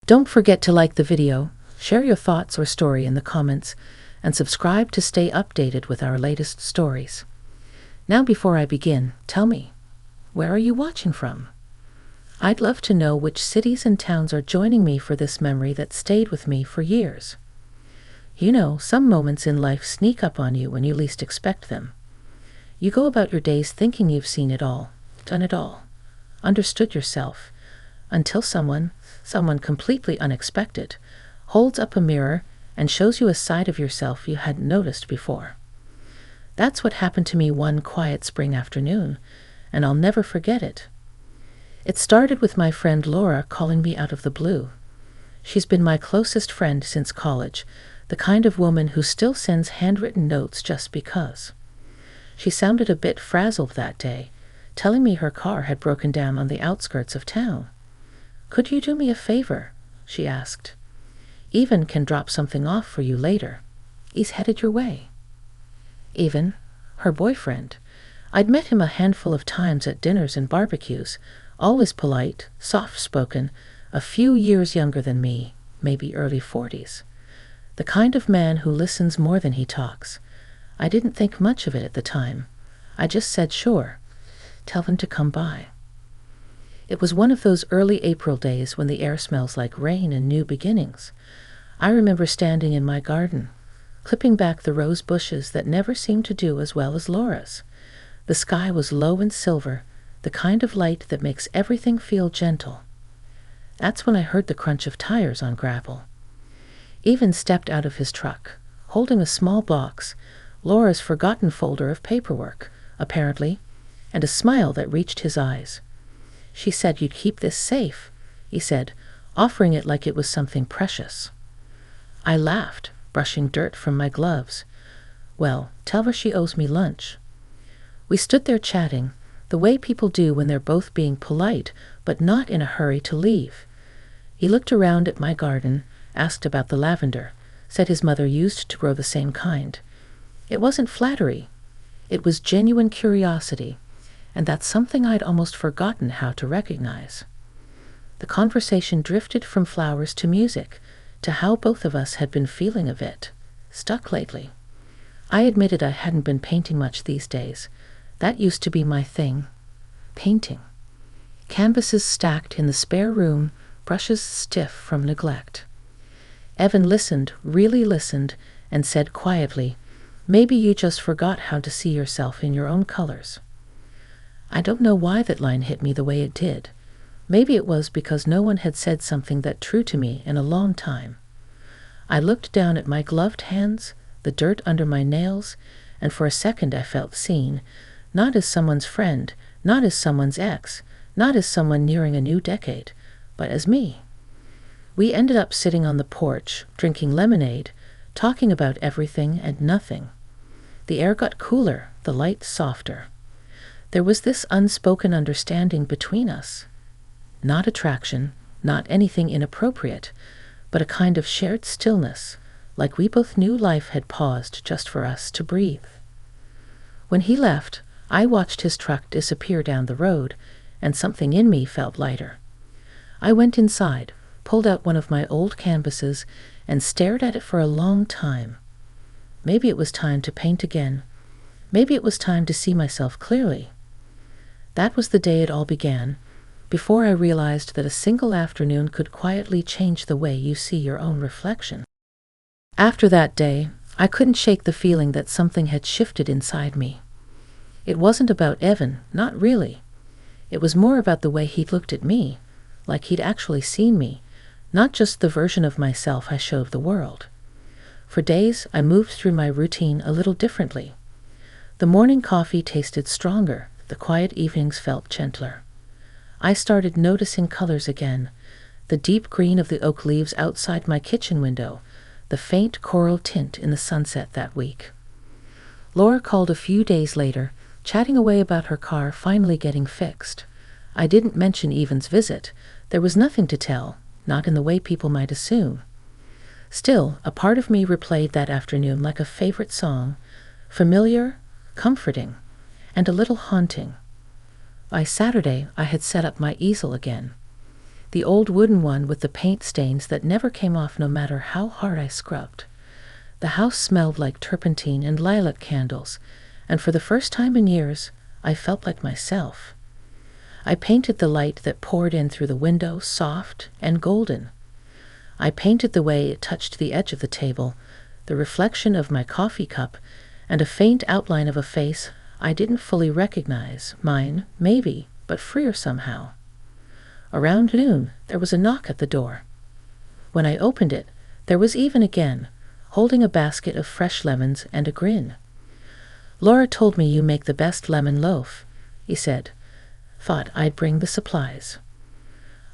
Don't forget to like the video, share your thoughts or story in the comments, and subscribe to stay updated with our latest stories. Now before I begin, tell me, where are you watching from? I'd love to know which cities and towns are joining me for this memory that stayed with me for years. You know, some moments in life sneak up on you when you least expect them. You go about your days thinking you've seen it all, done it all, understood yourself, until someone completely unexpected, holds up a mirror and shows you a side of yourself you hadn't noticed before. That's what happened to me one quiet spring afternoon, and I'll never forget it. It started with my friend Laura calling me out of the blue. She's been my closest friend since college, the kind of woman who still sends handwritten notes just because. She sounded a bit frazzled that day, telling me her car had broken down on the outskirts of town. "Could you do me a favor?" she asked. "Evan can drop something off for you later. He's headed your way." Evan, her boyfriend. I'd met him a handful of times at dinners and barbecues, always polite, soft-spoken, a few years younger than me, maybe early 40s. The kind of man who listens more than he talks. I didn't think much of it at the time. I just said, "Sure, tell them to come by." It was one of those early April days when the air smells like rain and new beginnings. I remember standing in my garden, clipping back the rose bushes that never seemed to do as well as Laura's. The sky was low and silver, the kind of light that makes everything feel gentle. That's when I heard the crunch of tires on gravel. Evan stepped out of his truck, holding a small box, Laura's forgotten folder of paperwork, apparently, and a smile that reached his eyes. "She said you'd keep this safe," he said, offering it like it was something precious. I laughed, brushing dirt from my gloves. "Well, tell her she owes me lunch." We stood there chatting, the way people do when they're both being polite, but not in a hurry to leave. He looked around at my garden, asked about the lavender, said his mother used to grow the same kind. It wasn't flattery. It was genuine curiosity, and that's something I'd almost forgotten how to recognize. The conversation drifted from flowers to music, to how both of us had been feeling a bit stuck lately. I admitted I hadn't been painting much these days. That used to be my thing. Painting. Canvases stacked in the spare room, brushes stiff from neglect. Evan listened, really listened, and said quietly, "Maybe you just forgot how to see yourself in your own colors." I don't know why that line hit me the way it did. Maybe it was because no one had said something that true to me in a long time. I looked down at my gloved hands, the dirt under my nails, and for a second I felt seen, not as someone's friend, not as someone's ex, not as someone nearing a new decade, but as me. We ended up sitting on the porch, drinking lemonade, talking about everything and nothing. The air got cooler, the light softer. There was this unspoken understanding between us. Not attraction, not anything inappropriate, but a kind of shared stillness, like we both knew life had paused just for us to breathe. When he left, I watched his truck disappear down the road, and something in me felt lighter. I went inside, pulled out one of my old canvases, and stared at it for a long time. Maybe it was time to paint again. Maybe it was time to see myself clearly. That was the day it all began, before I realized that a single afternoon could quietly change the way you see your own reflection. After that day, I couldn't shake the feeling that something had shifted inside me. It wasn't about Evan, not really. It was more about the way he'd looked at me, like he'd actually seen me, not just the version of myself I showed the world. For days, I moved through my routine a little differently. The morning coffee tasted stronger, the quiet evenings felt gentler. I started noticing colors again, the deep green of the oak leaves outside my kitchen window, the faint coral tint in the sunset that week. Laura called a few days later, chatting away about her car finally getting fixed. I didn't mention Evan's visit. There was nothing to tell, not in the way people might assume. Still, a part of me replayed that afternoon like a favorite song, familiar, comforting, and a little haunting. By Saturday, I had set up my easel again. the old wooden one with the paint stains that never came off no matter how hard I scrubbed. The house smelled like turpentine and lilac candles, and for the first time in years, I felt like myself. I painted the light that poured in through the window soft and golden. I painted the way it touched the edge of the table, the reflection of my coffee cup, and a faint outline of a face I didn't fully recognize, mine, maybe, but freer somehow. Around noon, there was a knock at the door. When I opened it, there was Even again, holding a basket of fresh lemons and a grin. "Laura told me you make the best lemon loaf," he said. "Thought I'd bring the supplies."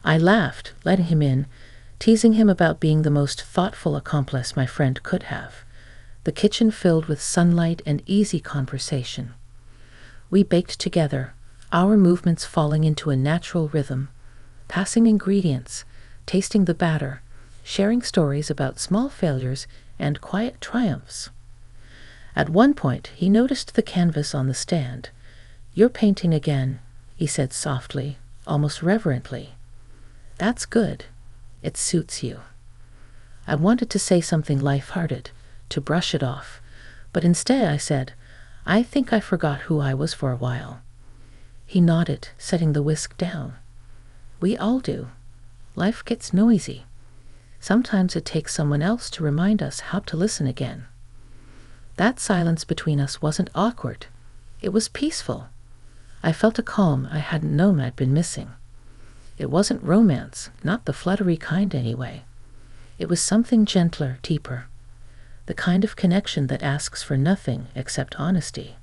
I laughed, letting him in, teasing him about being the most thoughtful accomplice my friend could have. The kitchen filled with sunlight and easy conversation. We baked together, our movements falling into a natural rhythm, passing ingredients, tasting the batter, sharing stories about small failures and quiet triumphs. At one point, he noticed the canvas on the stand. "You're painting again," he said softly, almost reverently. "That's good. It suits you." I wanted to say something lighthearted, to brush it off, but instead I said, "I think I forgot who I was for a while." He nodded, setting the whisk down. "We all do. Life gets noisy. Sometimes it takes someone else to remind us how to listen again." That silence between us wasn't awkward. It was peaceful. I felt a calm I hadn't known I'd been missing. It wasn't romance, not the fluttery kind anyway. It was something gentler, deeper. The kind of connection that asks for nothing except honesty.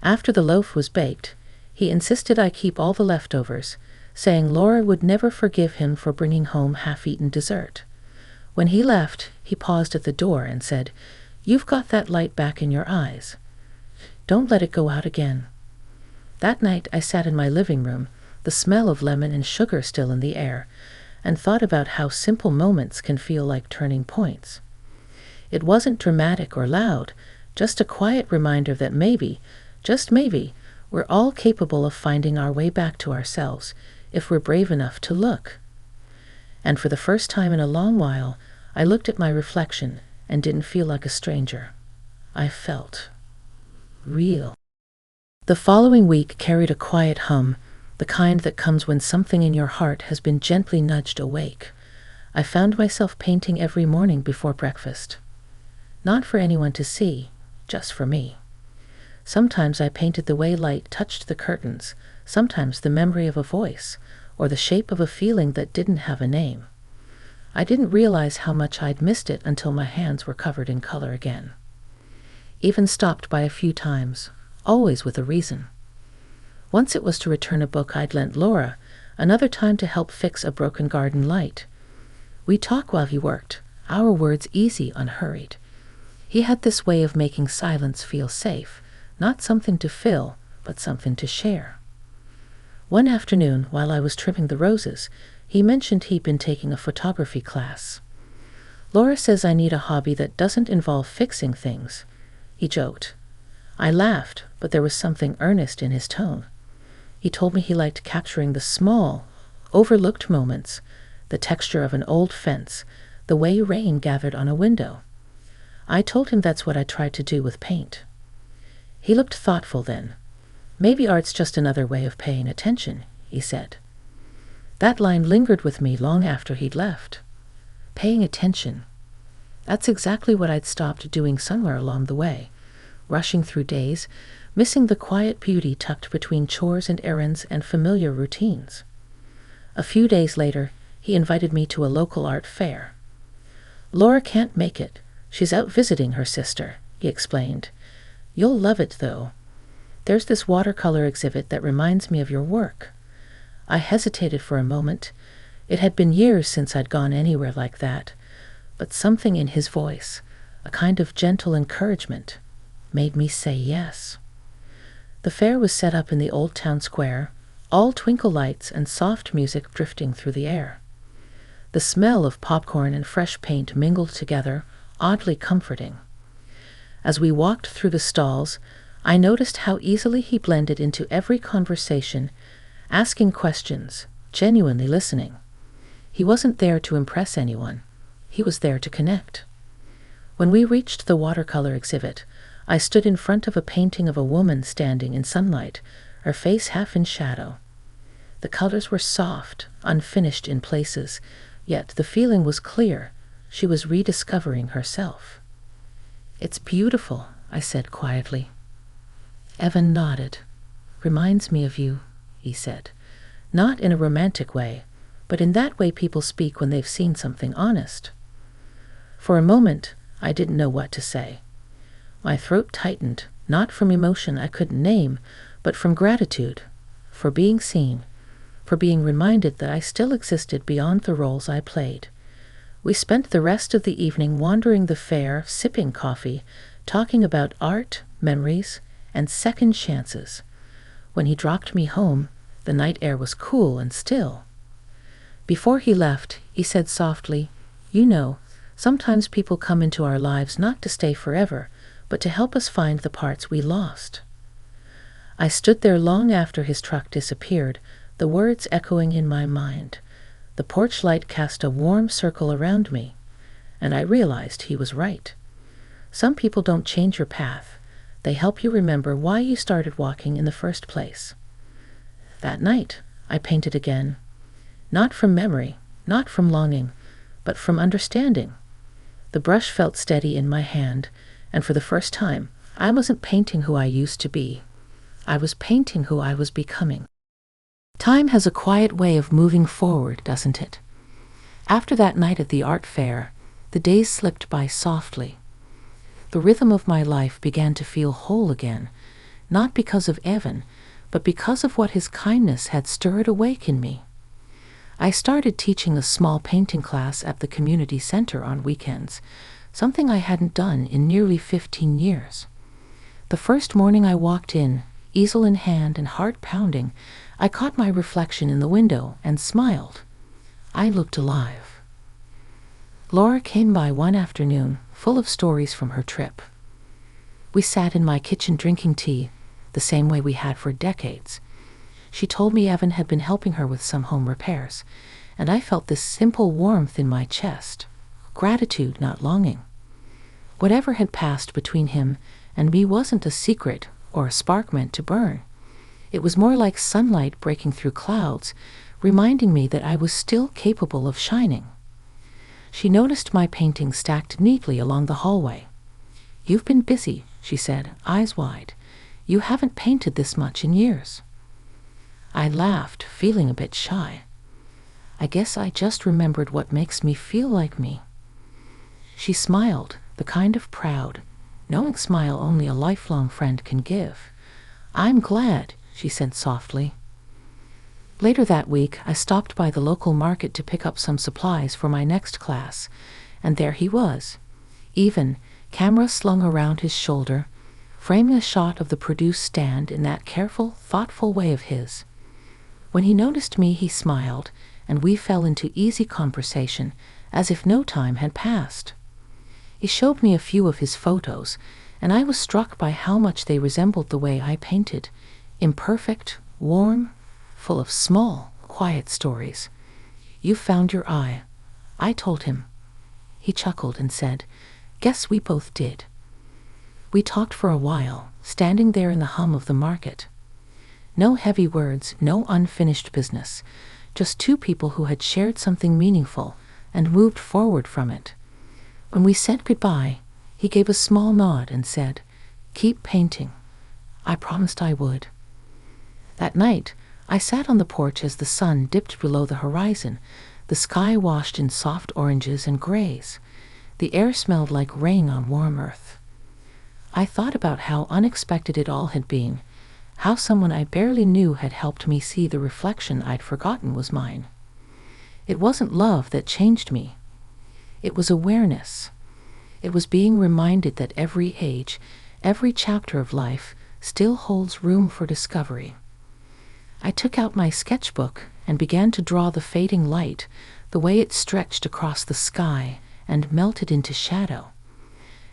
After the loaf was baked, he insisted I keep all the leftovers, saying Laura would never forgive him for bringing home half-eaten dessert. When he left, he paused at the door and said, "You've got that light back in your eyes. Don't let it go out again." That night I sat in my living room, the smell of lemon and sugar still in the air, and thought about how simple moments can feel like turning points. It wasn't dramatic or loud, just a quiet reminder that maybe, just maybe, we're all capable of finding our way back to ourselves if we're brave enough to look. And for the first time in a long while, I looked at my reflection and didn't feel like a stranger. I felt real. The following week carried a quiet hum, the kind that comes when something in your heart has been gently nudged awake. I found myself painting every morning before breakfast. Not for anyone to see, just for me. Sometimes I painted the way light touched the curtains, sometimes the memory of a voice, or the shape of a feeling that didn't have a name. I didn't realize how much I'd missed it until my hands were covered in color again. Even stopped by a few times, always with a reason. Once it was to return a book I'd lent Laura, another time to help fix a broken garden light. We talked while he worked, our words easy, unhurried. He had this way of making silence feel safe, not something to fill, but something to share. One afternoon, while I was trimming the roses, he mentioned he'd been taking a photography class. "Laura says I need a hobby that doesn't involve fixing things," he joked. I laughed, but there was something earnest in his tone. He told me he liked capturing the small, overlooked moments, the texture of an old fence, the way rain gathered on a window. I told him that's what I tried to do with paint. He looked thoughtful then. "Maybe art's just another way of paying attention," he said. That line lingered with me long after he'd left. Paying attention. That's exactly what I'd stopped doing somewhere along the way, rushing through days, missing the quiet beauty tucked between chores and errands and familiar routines. A few days later, he invited me to a local art fair. "Laura can't make it. She's out visiting her sister," he explained. "You'll love it, though. There's this watercolor exhibit that reminds me of your work." I hesitated for a moment. It had been years since I'd gone anywhere like that, but something in his voice, a kind of gentle encouragement, made me say yes. The fair was set up in the old town square, all twinkle lights and soft music drifting through the air. The smell of popcorn and fresh paint mingled together, oddly comforting. As we walked through the stalls, I noticed how easily he blended into every conversation, asking questions, genuinely listening. He wasn't there to impress anyone. He was there to connect. When we reached the watercolor exhibit, I stood in front of a painting of a woman standing in sunlight, her face half in shadow. The colors were soft, unfinished in places, yet the feeling was clear. She was rediscovering herself. "It's beautiful," I said quietly. Evan nodded. "Reminds me of you," he said. Not in a romantic way, but in that way people speak when they've seen something honest. For a moment, I didn't know what to say. My throat tightened, not from emotion I couldn't name, but from gratitude, for being seen, for being reminded that I still existed beyond the roles I played. We spent the rest of the evening wandering the fair, sipping coffee, talking about art, memories, and second chances. When he dropped me home, the night air was cool and still. Before he left, he said softly, "You know, sometimes people come into our lives not to stay forever, but to help us find the parts we lost." I stood there long after his truck disappeared, the words echoing in my mind. The porch light cast a warm circle around me, and I realized he was right. Some people don't change your path. They help you remember why you started walking in the first place. That night, I painted again. Not from memory, not from longing, but from understanding. The brush felt steady in my hand, and for the first time, I wasn't painting who I used to be. I was painting who I was becoming. Time has a quiet way of moving forward, doesn't it? After that night at the art fair, the days slipped by softly. The rhythm of my life began to feel whole again, not because of Evan, but because of what his kindness had stirred awake in me. I started teaching a small painting class at the community center on weekends, something I hadn't done in nearly 15 years. The first morning I walked in, easel in hand and heart pounding, I caught my reflection in the window and smiled. I looked alive. Laura came by one afternoon, full of stories from her trip. We sat in my kitchen drinking tea, the same way we had for decades. She told me Evan had been helping her with some home repairs, and I felt this simple warmth in my chest. Gratitude, not longing. Whatever had passed between him and me wasn't a secret or a spark meant to burn. It was more like sunlight breaking through clouds, reminding me that I was still capable of shining. She noticed my painting stacked neatly along the hallway. "You've been busy," she said, eyes wide. "You haven't painted this much in years." I laughed, feeling a bit shy. "I guess I just remembered what makes me feel like me." She smiled, the kind of proud, knowing smile only a lifelong friend can give. "I'm glad," she said softly. Later that week, I stopped by the local market to pick up some supplies for my next class, and there he was, Evan, camera slung around his shoulder, framing a shot of the produced stand in that careful, thoughtful way of his. When he noticed me, he smiled, and we fell into easy conversation, as if no time had passed. He showed me a few of his photos, and I was struck by how much they resembled the way I painted, imperfect, warm, full of small, quiet stories. "You found your eye," I told him. He chuckled and said, "Guess we both did." We talked for a while, standing there in the hum of the market. No heavy words, no unfinished business, just two people who had shared something meaningful and moved forward from it. When we said goodbye, he gave a small nod and said, "Keep painting." I promised I would. That night, I sat on the porch as the sun dipped below the horizon, the sky washed in soft oranges and grays. The air smelled like rain on warm earth. I thought about how unexpected it all had been, how someone I barely knew had helped me see the reflection I'd forgotten was mine. It wasn't love that changed me. It was awareness. It was being reminded that every age, every chapter of life, still holds room for discovery. I took out my sketchbook and began to draw the fading light, the way it stretched across the sky and melted into shadow.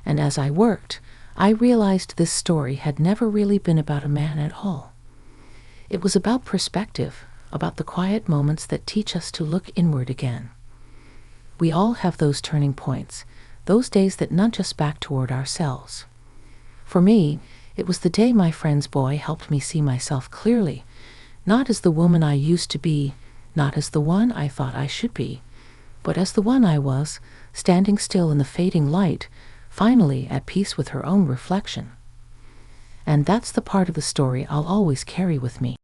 And as I worked, I realized this story had never really been about a man at all. It was about perspective, about the quiet moments that teach us to look inward again. We all have those turning points, those days that nudge us back toward ourselves. For me, it was the day my friend's boy helped me see myself clearly, not as the woman I used to be, not as the one I thought I should be, but as the one I was, standing still in the fading light, finally at peace with her own reflection. And that's the part of the story I'll always carry with me.